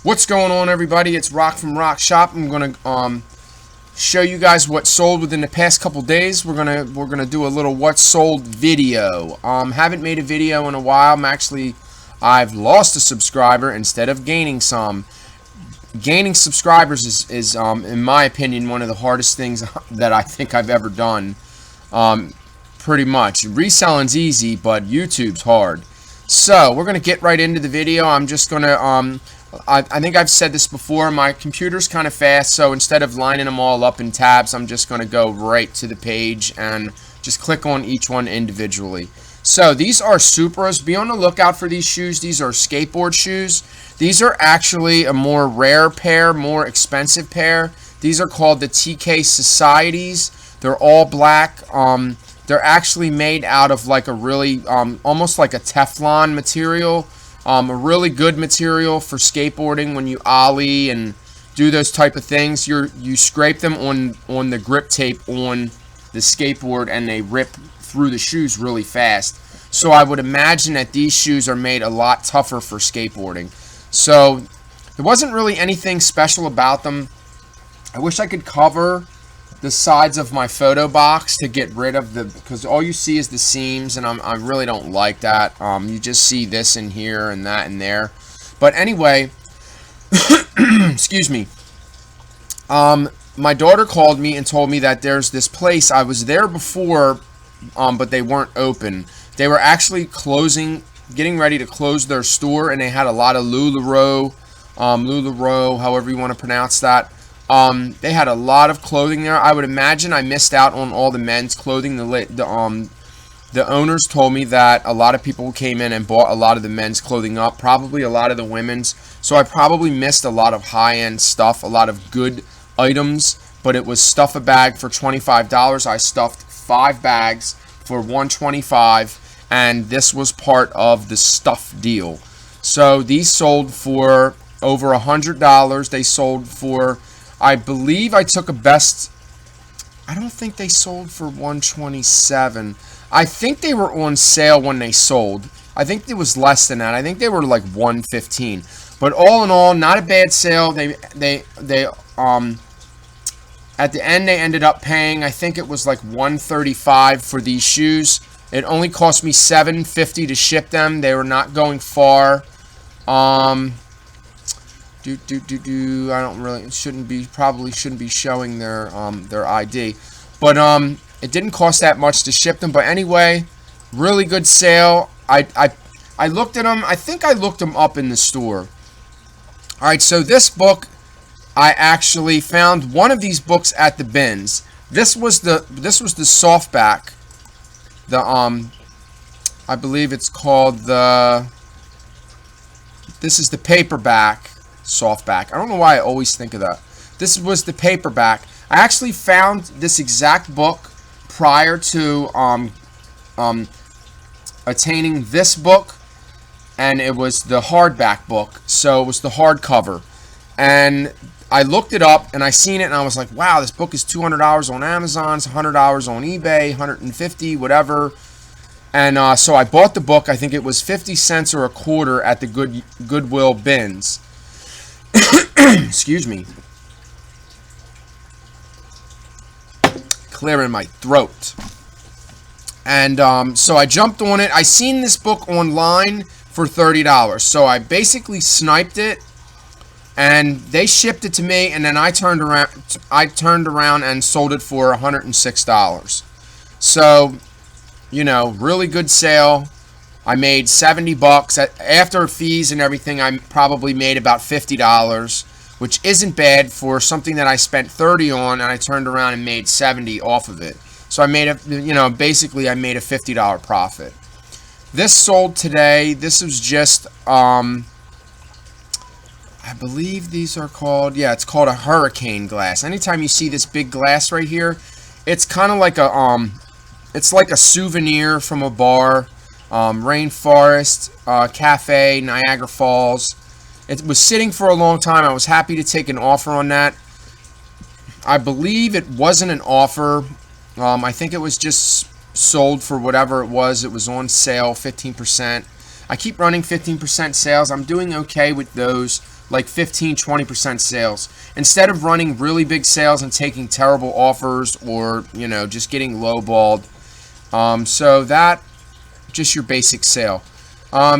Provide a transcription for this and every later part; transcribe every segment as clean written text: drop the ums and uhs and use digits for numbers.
What's going on, everybody? It's Rock from Rock Shop. I'm gonna show you guys what sold within the past couple days. We're gonna do a little what sold video. Haven't made a video in a while. I've lost a subscriber instead of gaining some. Gaining subscribers is in my opinion, one of the hardest things that I think I've ever done. Pretty much. Reselling's easy, but YouTube's hard. So we're gonna get right into the video. I'm just gonna I think I've said this before, my computer's kind of fast, so instead of lining them all up in tabs, I'm just going to go right to the page and just click on each one individually. So these are Supras. Be on the lookout for these shoes. These are skateboard shoes. These are actually a more rare pair, more expensive pair. These are called the TK Societies. They're all black. They're actually made out of like a really, almost like a Teflon material. A really good material for skateboarding when you ollie and do those type of things. You scrape them on the grip tape on the skateboard and they rip through the shoes really fast. So I would imagine that these shoes are made a lot tougher for skateboarding. So there wasn't really anything special about them. I wish I could cover the sides of my photo box to get rid of because all you see is the seams, and I really don't like that. You just see this in here and that in there. But anyway, excuse me. My daughter called me and told me that there's this place. I was there before, but they weren't open. They were actually getting ready to close their store, and they had a lot of LuLaRoe, however you want to pronounce that. They had a lot of clothing there. I would imagine I missed out on all the men's clothing. The owners told me that a lot of people came in and bought a lot of the men's clothing up, probably a lot of the women's. So I probably missed a lot of high-end stuff, a lot of good items, but it was stuff a bag for $25. I stuffed 5 bags for $125, and this was part of the stuff deal. So these sold for over $100. They sold for, I believe I took a best. I don't think they sold for $127. I think they were on sale when they sold. I think it was less than that. I think they were like $115. But all in all, not a bad sale. They at the end they ended up paying, I think it was like $135 for these shoes. It only cost me $7.50 to ship them. They were not going far. I don't really, probably shouldn't be showing their ID, but it didn't cost that much to ship them. But anyway, really good sale. I looked at them. I think I looked them up in the store. All right, so this book, I actually found one of these books at the bins. This was the softback. I believe it's called this is the paperback. Softback. I don't know why I always think of that. This was the paperback. I actually found this exact book prior to attaining this book, and it was the hardback book. So it was the hardcover, and I looked it up and I seen it and I was like, wow, this book is $200 on Amazon, it's $100 on eBay, $150, whatever. And so I bought the book. I think it was 50 cents or a quarter at the Goodwill bins. Excuse me. Clearing my throat. And so I jumped on it. I seen this book online for $30. So I basically sniped it, and they shipped it to me, and then I turned around and sold it for $106. So, you know, really good sale. I made $70 after fees and everything. I probably made about $50, which isn't bad for something that I spent $30 on, and I turned around and made $70 off of it. So I made basically I made a $50 profit. This sold today. This was just I believe these are called, yeah, it's called a hurricane glass. Anytime you see this big glass right here, it's kind of like it's like a souvenir from a bar. Rainforest Cafe, Niagara Falls. It was sitting for a long time. I was happy to take an offer on that. I believe it wasn't an offer. I think it was just sold for whatever it was. It was on sale, 15%. I keep running 15% sales. I'm doing okay with those. like 15-20% sales, instead of running really big sales and taking terrible offers, or just getting lowballed. So that, just your basic sale.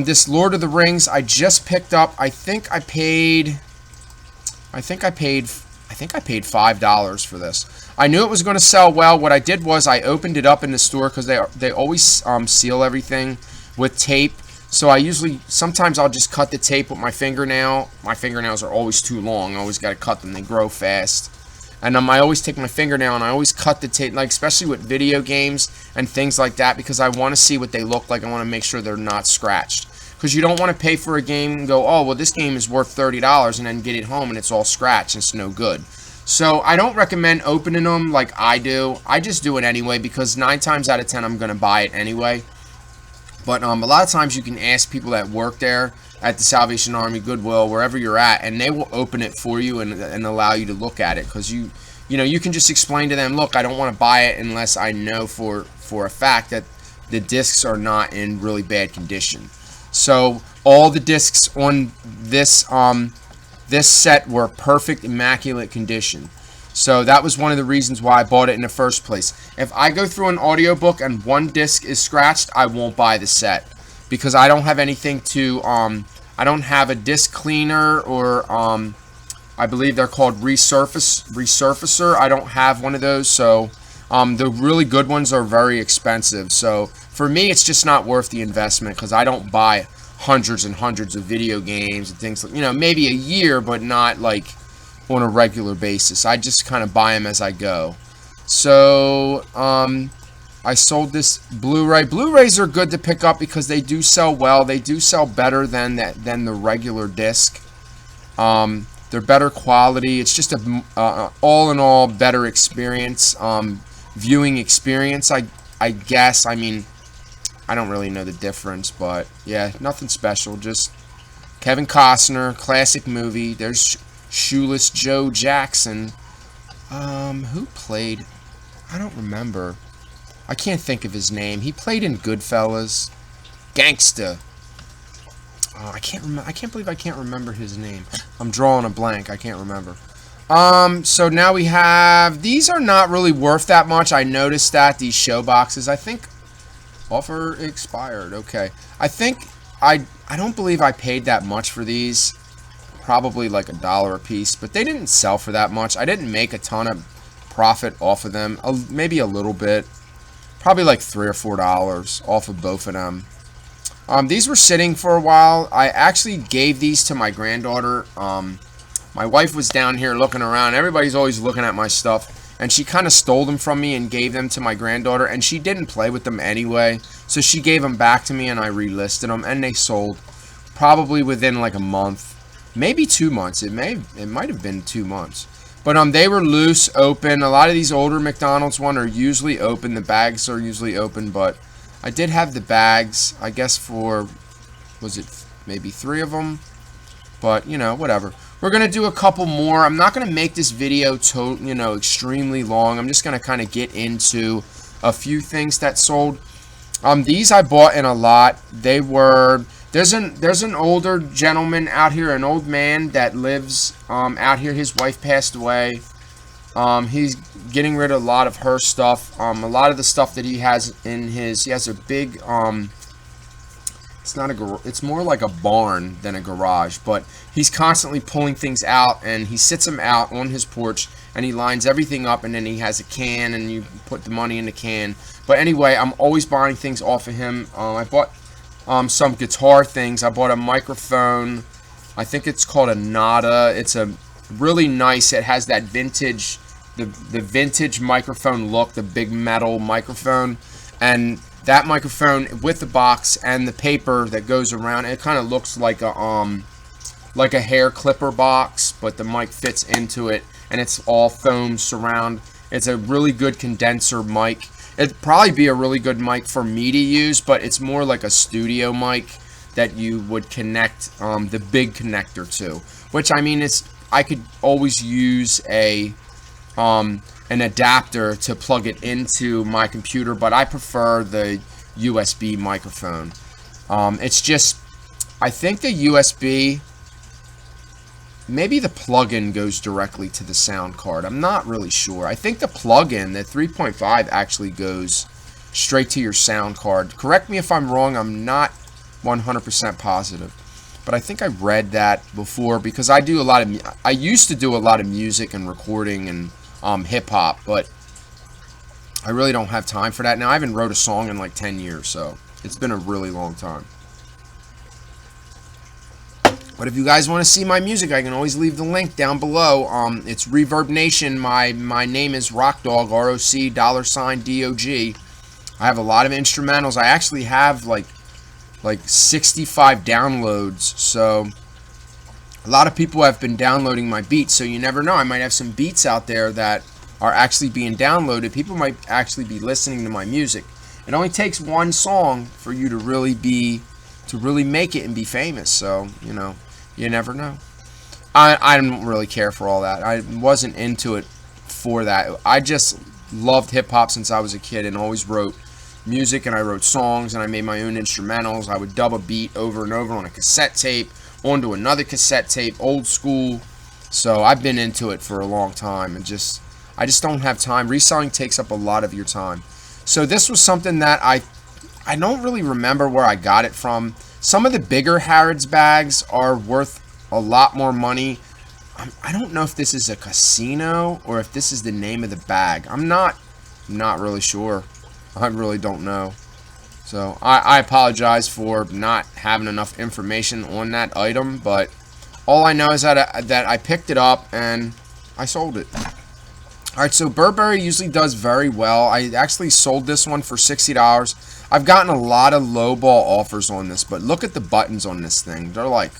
This Lord of the Rings I just picked up. I think I paid $5 for this. I knew it was going to sell well. What I did was I opened it up in the store, because they always seal everything with tape. So sometimes I'll just cut the tape with my fingernail. My fingernails are always too long. I always got to cut them. They grow fast. And I always take my fingernail and I always cut the tape, like especially with video games and things like that, because I want to see what they look like. I want to make sure they're not scratched. Because you don't want to pay for a game and go, oh, well, this game is worth $30, and then get it home and it's all scratched. It's no good. So I don't recommend opening them like I do. I just do it anyway, because 9 times out of 10 I'm going to buy it anyway. But a lot of times you can ask people that work there at the Salvation Army, Goodwill, wherever you're at, and they will open it for you and allow you to look at it. Because you can just explain to them, look, I don't want to buy it unless I know for a fact that the discs are not in really bad condition. So all the discs on this this set were perfect, immaculate condition. So that was one of the reasons why I bought it in the first place. If I go through an audiobook and one disc is scratched, I won't buy the set, because I don't have anything to I don't have a disc cleaner, or I believe they're called resurfacer. I don't have one of those. So the really good ones are very expensive. So for me, it's just not worth the investment, because I don't buy hundreds and hundreds of video games and things like, maybe a year, but not like on a regular basis. I just kind of buy them as I go. So I sold this Blu-ray. Blu-rays are good to pick up because they do sell well. They do sell better than the regular disc. They're better quality. It's just a all in all better experience, viewing experience. I guess. I mean, I don't really know the difference, but yeah, nothing special. Just Kevin Costner, classic movie. There's Shoeless Joe Jackson. Who played? I don't remember. I can't think of his name. He played in Goodfellas. Gangsta. I can't believe I can't remember his name. I'm drawing a blank. I can't remember. So now we have, these are not really worth that much. I noticed that these show boxes, I think offer expired. Okay. I don't believe I paid that much for these. Probably like $1 a piece, but they didn't sell for that much. I didn't make a ton of profit off of them. Maybe a little bit. Probably like $3 or $4 off of both of them. These were sitting for a while. I actually gave these to my granddaughter. My wife was down here looking around. Everybody's always looking at my stuff. And she kind of stole them from me and gave them to my granddaughter. And she didn't play with them anyway. So she gave them back to me and I relisted them. And they sold probably within like a month. Maybe 2 months. It might have been 2 months. But they were loose, open. A lot of these older McDonald's ones are usually open. The bags are usually open. But I did have the bags, I guess, for, was it maybe 3 of them? But, whatever. We're going to do a couple more. I'm not going to make this video, extremely long. I'm just going to kind of get into a few things that sold. These I bought in a lot. They were, there's an older gentleman out here, an old man that lives out here. His wife passed away. He's getting rid of a lot of her stuff. A lot of the stuff that he has in his, he has a big, it's not a garage, it's more like a barn than a garage, but he's constantly pulling things out, and he sits them out on his porch, and he lines everything up, and then he has a can, and you put the money in the can. But anyway, I'm always buying things off of him. I bought some guitar things. I bought a microphone. I think it's called a Nada. It's a really nice, it has that vintage, the vintage microphone look, the big metal microphone, and that microphone with the box and the paper that goes around, it kind of looks like a hair clipper box, but the mic fits into it, and it's all foam surround. It's a really good condenser mic. It'd probably be a really good mic for me to use, but it's more like a studio mic that you would connect the big connector to, which, I mean, I could always use an adapter to plug it into my computer, but I prefer the USB microphone. It's just, I think the USB, maybe the plugin goes directly to the sound card. I'm not really sure. I think the plugin, the 3.5, actually goes straight to your sound card. Correct me if I'm wrong. I'm not 100% positive. But I think I read that before, because I used to do a lot of music and recording and hip hop, but I really don't have time for that now. I haven't wrote a song in like 10 years, so it's been a really long time. But if you guys want to see my music, I can always leave the link down below. It's Reverb Nation. My name is Rock Dog, ROC$DOG. I have a lot of instrumentals. I actually have like 65 downloads, so a lot of people have been downloading my beats, so you never know. I might have some beats out there that are actually being downloaded. People might actually be listening to my music. It only takes one song for you to really make it and be famous, so you know, you never know. I don't really care for all that. I wasn't into it for that. I just loved hip-hop since I was a kid and always wrote music, and I wrote songs, and I made my own instrumentals. I would dub a beat over and over on a cassette tape, onto another cassette tape, old school. So I've been into it for a long time, and I just don't have time. Reselling takes up a lot of your time. So this was something that I don't really remember where I got it from. Some of the bigger Harrods bags are worth a lot more money. I don't know if this is a casino or if this is the name of the bag. I'm not really sure. I really don't know. So I apologize for not having enough information on that item, but all I know is that I picked it up and I sold it. Alright, so Burberry usually does very well. I actually sold this one for $60. I've gotten a lot of lowball offers on this, but look at the buttons on this thing. They're like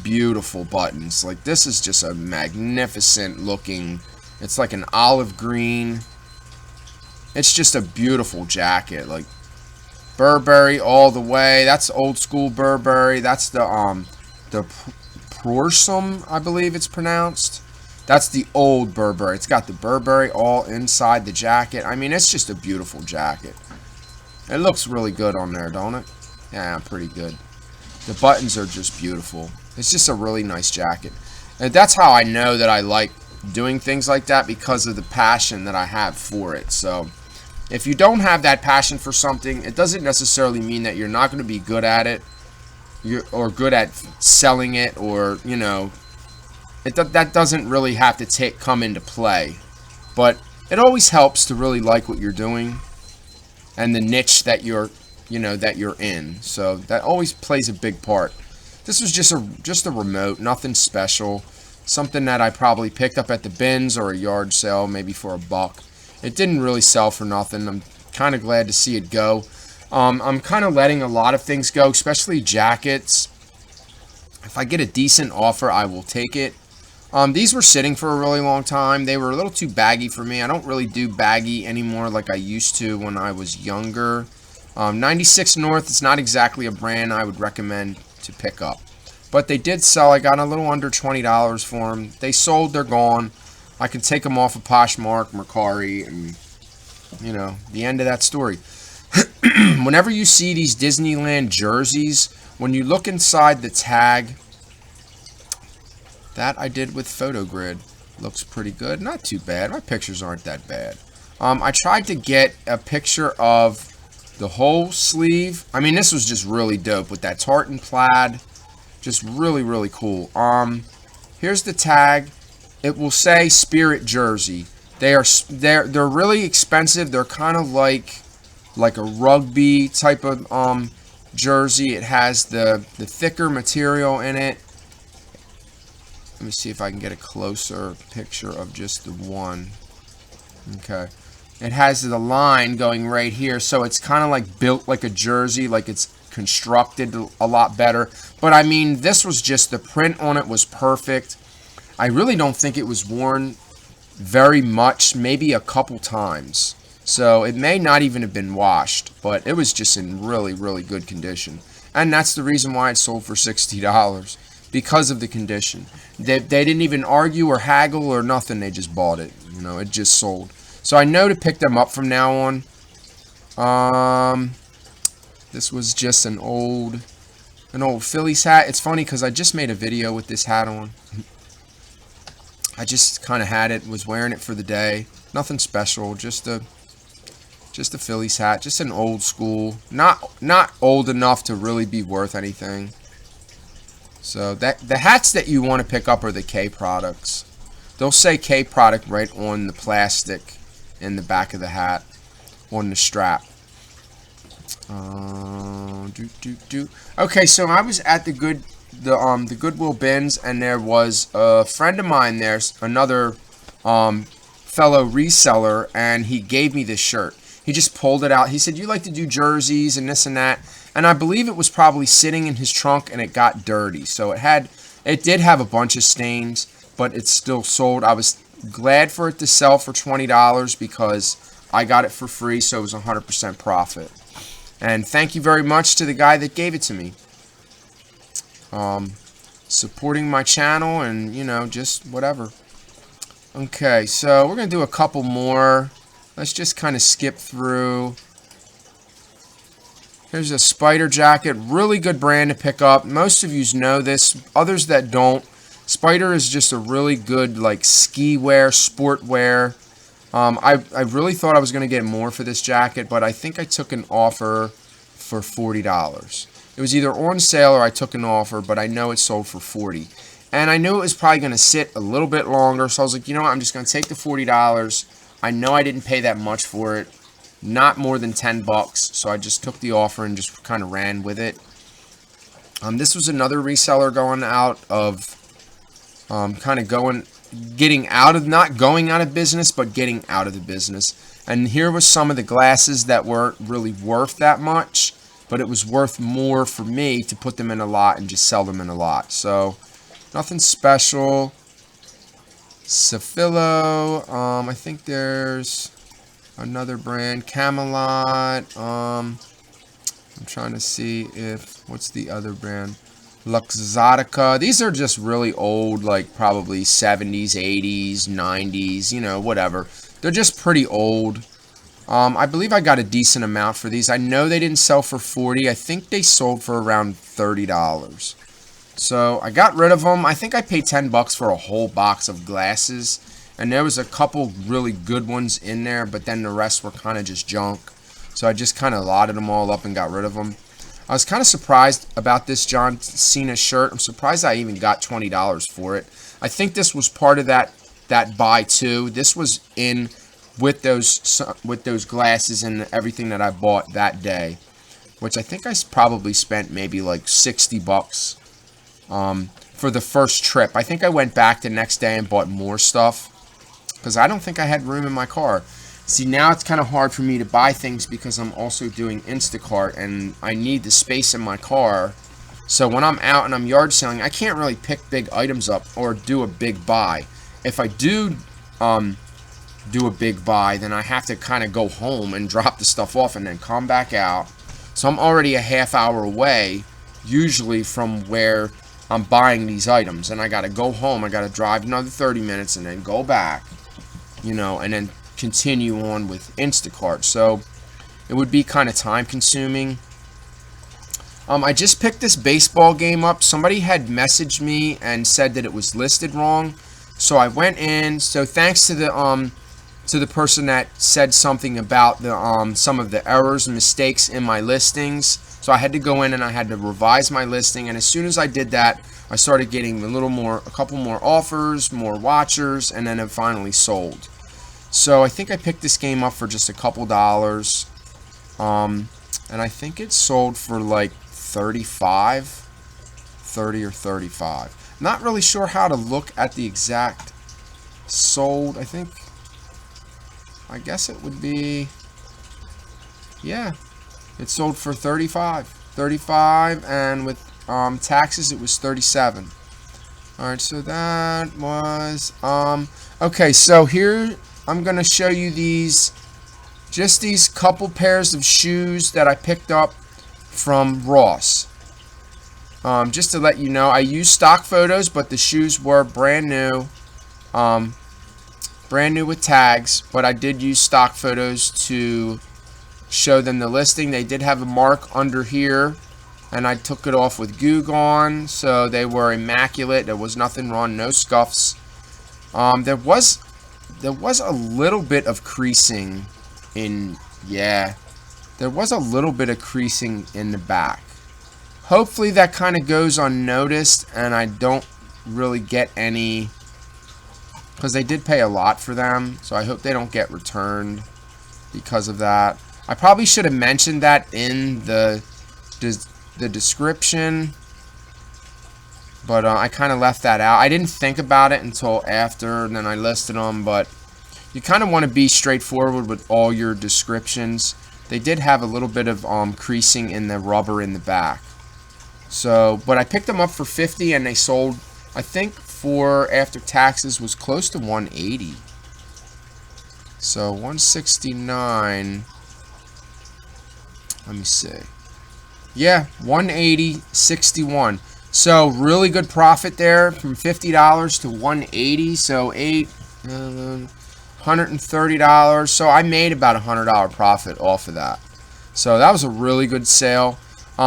beautiful buttons. Like, this is just a magnificent looking, it's like an olive green. It's just a beautiful jacket. Like, Burberry all the way. That's old school Burberry. That's the Prorsum, I believe it's pronounced. That's the old Burberry. It's got the Burberry all inside the jacket. I mean, it's just a beautiful jacket. It looks really good on there, don't it? Yeah, pretty good. The buttons are just beautiful. It's just a really nice jacket. And that's how I know that I like doing things like that, because of the passion that I have for it. So if you don't have that passion for something, it doesn't necessarily mean that you're not going to be good at it, or good at selling it, or, you know, that doesn't really have to come into play. But it always helps to really like what you're doing and the niche that you're in. So that always plays a big part. This was just a remote, nothing special. Something that I probably picked up at the bins or a yard sale, maybe for $1. It didn't really sell for nothing. I'm kind of glad to see it go. I'm kind of letting a lot of things go, especially jackets. If I get a decent offer, I will take it. These were sitting for a really long time. They were a little too baggy for me. I don't really do baggy anymore like I used to when I was younger. 96 North is not exactly a brand I would recommend to pick up. But they did sell. I got a little under $20 for them. They sold. They're gone. I can take them off of Poshmark, Mercari, and, you know, the end of that story. Whenever you see these Disneyland jerseys, when you look inside the tag, that I did with PhotoGrid. Looks pretty good. Not too bad. My pictures aren't that bad. I tried to get a picture of the whole sleeve. I mean, this was just really dope with that tartan plaid. Just really, really cool. Here's the tag. It will say Spirit Jersey. They're really expensive. They're kind of like a rugby type of jersey. It has the thicker material in it. Let me see if I can get a closer picture of just the one. Okay. It has the line going right here, so it's kind of like built like a jersey, like it's constructed a lot better. But I mean, this was just, the print on it was perfect. I really don't think it was worn very much, maybe a couple times. So it may not even have been washed, but it was just in really, really good condition. And that's the reason why it sold for $60, because of the condition. They didn't even argue or haggle or nothing. They just bought it. You know, it just sold. So I know to pick them up from now on. This was just an old An old Phillies hat. It's funny because I just made a video with this hat on. I just kind of had it, was wearing it for the day. Nothing special, just a Phillies hat, just an old school, not old enough to really be worth anything. So the hats that you want to pick up are the K products. They'll say K product right on the plastic in the back of the hat, on the strap. Okay, so I was at the Goodwill bins, and there was a friend of mine there, another fellow reseller, and he gave me this shirt. He just pulled it out. He said, "You like to do jerseys and this and that," and I believe it was probably sitting in his trunk and it got dirty. So it did have a bunch of stains, but it's still sold. I was glad for it to sell for $20 because I got it for free, so it was 100% profit. And thank you very much to the guy that gave it to me. Supporting my channel and, you know, just whatever. Okay, so we're going to do a couple more. Let's just kind of skip through. Here's a Spider jacket. Really good brand to pick up. Most of you know this. Others that don't. Spider is just a really good, like, ski wear, sport wear. I really thought I was going to get more for this jacket, but I think I took an offer for $40. It was either on sale or I took an offer, but I know it sold for $40. And I knew it was probably going to sit a little bit longer, so I was like, you know what, I'm just going to take the $40. I know I didn't pay that much for it, not more than 10 bucks, so I just took the offer and just kind of ran with it. This was another reseller going out of, getting out of, not going out of business, but getting out of the business. And here was some of the glasses that weren't really worth that much, but it was worth more for me to put them in a lot and just sell them in a lot. So, nothing special. Safilo, I think there's another brand, Camelot, I'm trying to see what's the other brand, Luxottica. These are just really old, like probably 70s, 80s, 90s, you know, whatever. They're just pretty old. I believe I got a decent amount for these. I know they didn't sell for $40. I think they sold for around $30. So I got rid of them. I think I paid 10 bucks for a whole box of glasses. And there was a couple really good ones in there, but then the rest were kind of just junk. So I just kind of lotted them all up and got rid of them. I was kind of surprised about this John Cena shirt. I'm surprised I even got $20 for it. I think this was part of that buy too. This was in with those glasses and everything that I bought that day, which I think I probably spent maybe like 60 bucks for the first trip. I think I went back the next day and bought more stuff because I don't think I had room in my car. See, now it's kind of hard for me to buy things because I'm also doing Instacart and I need the space in my car. So when I'm out and I'm yard selling, I can't really pick big items up or do a big buy. If I do a big buy, then I have to kind of go home and drop the stuff off and then come back out. So I'm already a half hour away, usually, from where I'm buying these items. And I got to go home. I got to drive another 30 minutes and then go back, you know, and then continue on with Instacart. So it would be kind of time consuming. I just picked this baseball game up. Somebody had messaged me and said that it was listed wrong. So I went in. So thanks to the person that said something about the some of the errors and mistakes in my listings. So I had to go in and I had to revise my listing. And as soon as I did that, I started getting a couple more offers, more watchers, and then it finally sold. So I think I picked this game up for just a couple dollars. And I think it sold for like 30 or 35. Not really sure how to look at the exact sold. I guess it would be, yeah, it sold for 35, and with taxes it was 37. Alright, so that was okay, so here I'm gonna show you these couple pairs of shoes that I picked up from Ross. Just to let you know, I used stock photos, but the shoes were brand new. Brand new with tags, but I did use stock photos to show them the listing. They did have a mark under here and I took it off with Goo Gone, so they were immaculate. There was nothing wrong, no scuffs. There was a little bit of creasing in, yeah, there was a little bit of creasing in the back. Hopefully that kind of goes unnoticed, and I don't really get any, because they did pay a lot for them, so I hope they don't get returned because of that. I probably should have mentioned that in the description, but I kind of left that out. I didn't think about it until after, and then I listed them, but you kind of want to be straightforward with all your descriptions. They did have a little bit of creasing in the rubber in the back. So, but I picked them up for $50, and they sold, I think, for after taxes was close to $180. So $169. Let me see. Yeah, $180.61. So really good profit there from $50 to $180. So $130. So I made about $100 profit off of that. So that was a really good sale.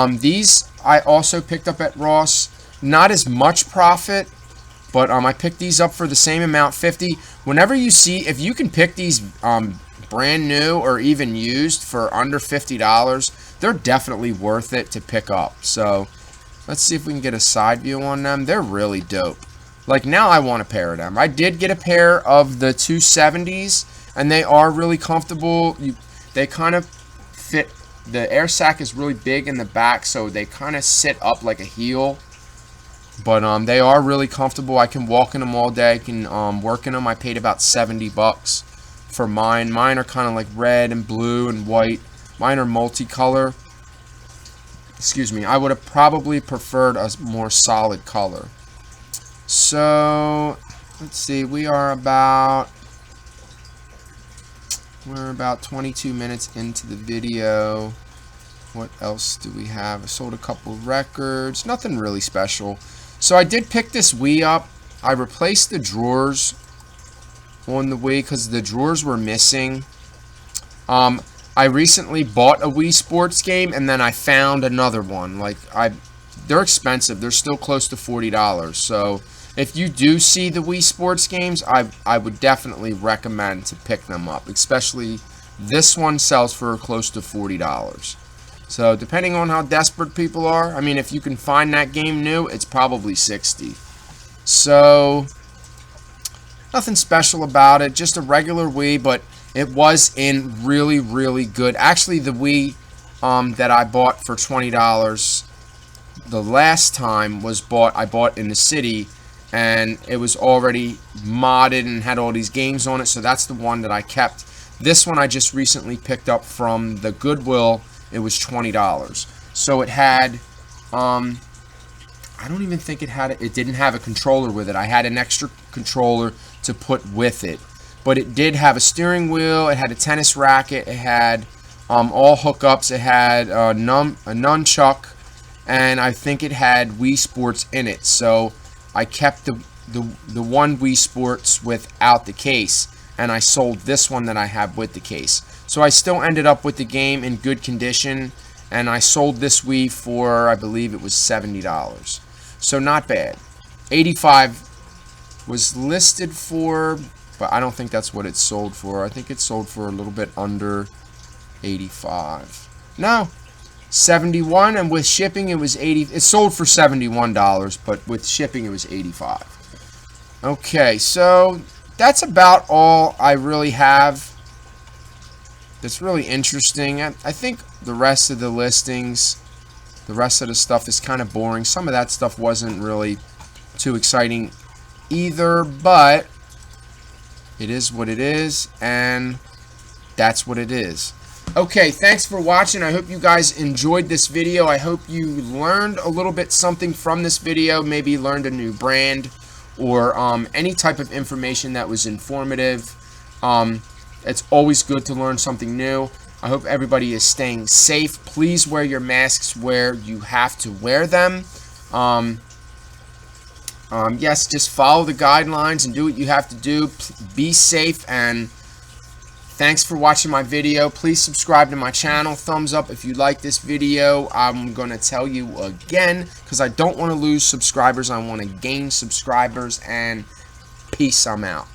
These I also picked up at Ross. Not as much profit, but I picked these up for the same amount, $50. Whenever you see, if you can pick these brand new or even used for under $50, they're definitely worth it to pick up. So let's see if we can get a side view on them. They're really dope. Like, now I want a pair of them. I did get a pair of the 270s, and they are really comfortable. They kind of fit. The air sac is really big in the back, so they kind of sit up like a heel. But they are really comfortable. I can walk in them all day. I can work in them. I paid about $70 for mine. Mine are kind of like red and blue and white. Mine are multicolor. Excuse me. I would have probably preferred a more solid color. So let's see. We're about 22 minutes into the video. What else do we have? I sold a couple records. Nothing really special. So I did pick this Wii up. I replaced the drawers on the Wii because the drawers were missing. I recently bought a Wii Sports game, and then I found another one. They're expensive. They're still close to $40. So if you do see the Wii Sports games, I would definitely recommend to pick them up. Especially this one sells for close to $40. So depending on how desperate people are, I mean, if you can find that game new, it's probably $60. So nothing special about it, just a regular Wii, but it was in really, really good. Actually, the Wii that I bought for $20 the last time I bought in the city, and it was already modded and had all these games on it, so that's the one that I kept. This one I just recently picked up from the Goodwill. It was $20. So it had, I don't even think it didn't have a controller with it. I had an extra controller to put with it. But it did have a steering wheel, it had a tennis racket, it had all hookups, it had a nunchuck, and I think it had Wii Sports in it. So I kept the one Wii Sports without the case, and I sold this one that I have with the case. So I still ended up with the game in good condition, and I sold this Wii for, I believe it was $70. So not bad. $85 was listed for, but I don't think that's what it sold for. I think it sold for a little bit under $85. No, $71, and with shipping it was $80. It sold for $71, but with shipping it was $85. Okay, so that's about all I really have. That's really interesting. I think the rest of the listings, the rest of the stuff is kind of boring. Some of that stuff wasn't really too exciting either, but it is what it is, and that's what it is. Okay, thanks for watching. I hope you guys enjoyed this video. I hope you learned a little bit something from this video, maybe learned a new brand, or any type of information that was informative. It's always good to learn something new. I hope everybody is staying safe. Please wear your masks where you have to wear them. Yes, just follow the guidelines and do what you have to do. Be safe, and Thanks for watching my video. Please subscribe to my channel. Thumbs up if you like this video. I'm going to tell you again, because I don't want to lose subscribers. I want to gain subscribers. And peace. I'm out.